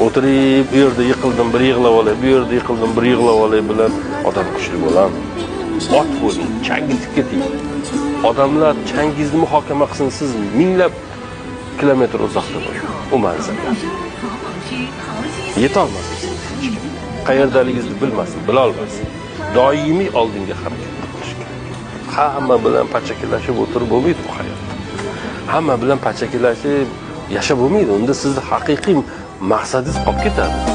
o'tirib, bu yerda yiqildim, bir yig'lab olay, bu yerda yiqildim, bir yig'lab olay bilan odam kuchli bo'ladi. Ot bo'ling, changitib keting. Odamlar changizni muhokama qilsin, siz minglab kilometr uzoqda bo'ling. U manzilga yetolmasin. Qayerdaligingizni bilmasin, bilolmasin. Doimiy oldinga harakat qilish kerak. Hamma bilan pachakilashib o'tirib bo'lmaydi bu hayotda. Hamma bilan pachakilashib yashab bo'lmaydi. Unda sizning haqiqiy maqsadingiz qolib ketadi.